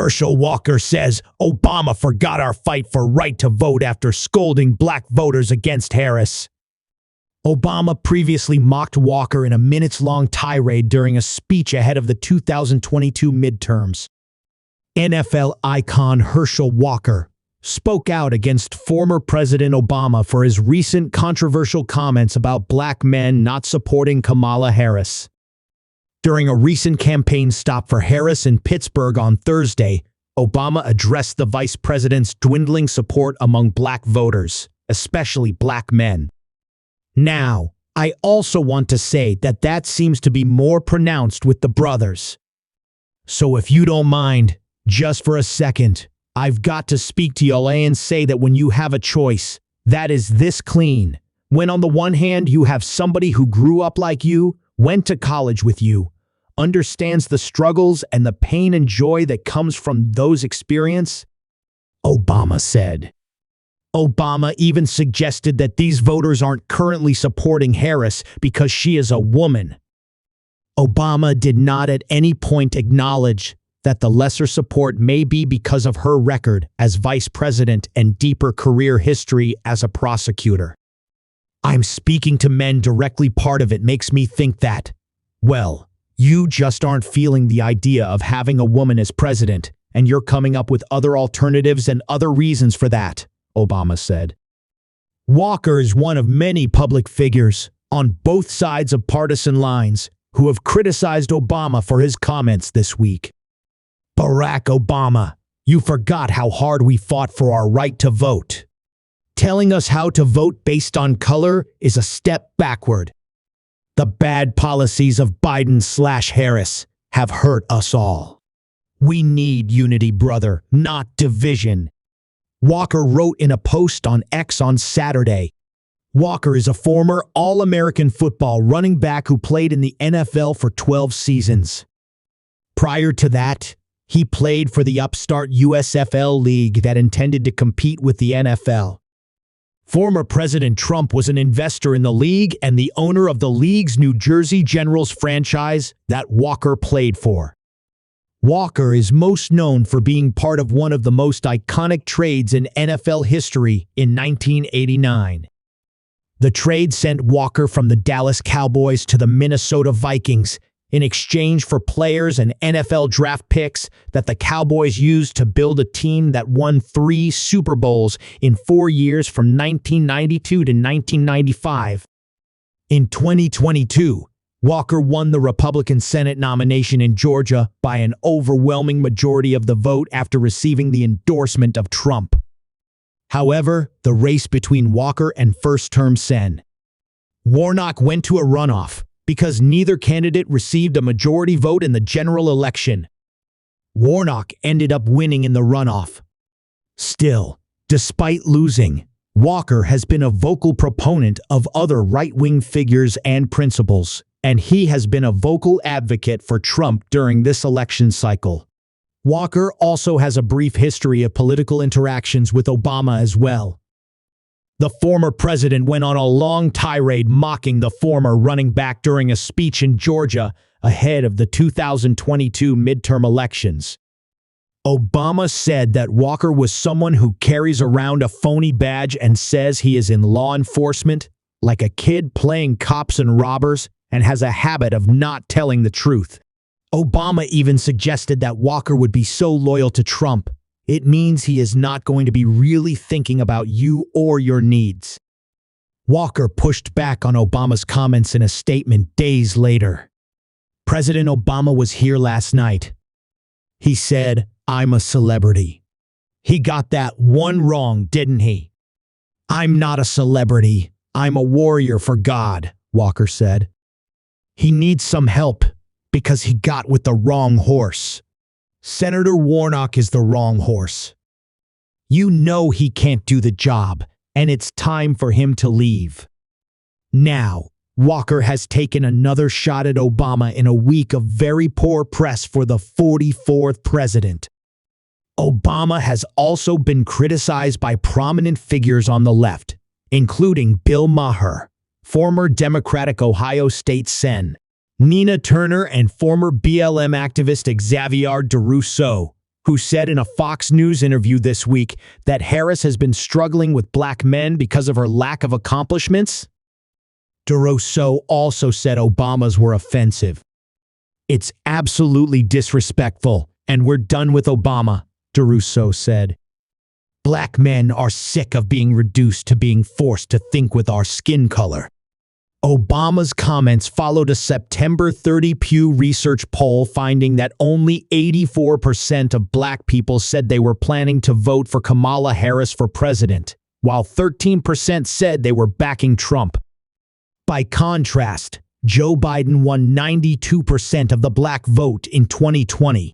Herschel Walker says Obama forgot our fight for right to vote after scolding black voters against Harris. Obama previously mocked Walker in a minutes-long tirade during a speech ahead of the 2022 midterms. NFL icon Herschel Walker spoke out against former President Obama for his recent controversial comments about black men not supporting Kamala Harris. During a recent campaign stop for Harris in Pittsburgh on Thursday, Obama addressed the vice president's dwindling support among black voters, especially black men. Now, I also want to say that seems to be more pronounced with the brothers. So if you don't mind, just for a second, I've got to speak to y'all and say that when you have a choice, that is this clean. When on the one hand you have somebody who grew up like you, went to college with you, understands the struggles and the pain and joy that comes from those experiences, Obama said. Obama even suggested that these voters aren't currently supporting Harris because she is a woman. Obama did not at any point acknowledge that the lesser support may be because of her record as vice president and deeper career history as a prosecutor. I'm speaking to men directly. Part of it makes me think that, well, you just aren't feeling the idea of having a woman as president, and you're coming up with other alternatives and other reasons for that, Obama said. Walker is one of many public figures on both sides of partisan lines who have criticized Obama for his comments this week. Barack Obama, you forgot how hard we fought for our right to vote. Telling us how to vote based on color is a step backward. The bad policies of Biden/Harris have hurt us all. We need unity, brother, not division. Walker wrote in a post on X on Saturday. Walker is a former All-American football running back who played in the NFL for 12 seasons. Prior to that, he played for the upstart USFL League that intended to compete with the NFL. Former President Trump was an investor in the league and the owner of the league's New Jersey Generals franchise that Walker played for. Walker is most known for being part of one of the most iconic trades in NFL history in 1989. The trade sent Walker from the Dallas Cowboys to the Minnesota Vikings in exchange for players and NFL draft picks that the Cowboys used to build a team that won 3 Super Bowls in 4 years from 1992 to 1995. In 2022, Walker won the Republican Senate nomination in Georgia by an overwhelming majority of the vote after receiving the endorsement of Trump. However, the race between Walker and first-term Sen. Warnock went to a runoff because neither candidate received a majority vote in the general election. Warnock ended up winning in the runoff. Still, despite losing, Walker has been a vocal proponent of other right-wing figures and principles, and he has been a vocal advocate for Trump during this election cycle. Walker also has a brief history of political interactions with Obama as well. The former president went on a long tirade mocking the former running back during a speech in Georgia ahead of the 2022 midterm elections. Obama said that Walker was someone who carries around a phony badge and says he is in law enforcement, like a kid playing cops and robbers, and has a habit of not telling the truth. Obama even suggested that Walker would be so loyal to Trump, it means he is not going to be really thinking about you or your needs. Walker pushed back on Obama's comments in a statement days later. President Obama was here last night. He said, "I'm a celebrity." He got that one wrong, didn't he? "I'm not a celebrity. I'm a warrior for God," Walker said. He needs some help because he got with the wrong horse. Senator Warnock is the wrong horse. You know he can't do the job, and it's time for him to leave. Now, Walker has taken another shot at Obama in a week of very poor press for the 44th president. Obama has also been criticized by prominent figures on the left, including Bill Maher, former Democratic Ohio State Sen. Nina Turner and former BLM activist Xavier DeRousseau, who said in a Fox News interview this week that Harris has been struggling with black men because of her lack of accomplishments. DeRousseau also said Obama's were offensive. "It's absolutely disrespectful, and we're done with Obama," DeRousseau said. "Black men are sick of being reduced to being forced to think with our skin color." Obama's comments followed a September 30 Pew Research poll finding that only 84% of black people said they were planning to vote for Kamala Harris for president, while 13% said they were backing Trump. By contrast, Joe Biden won 92% of the black vote in 2020,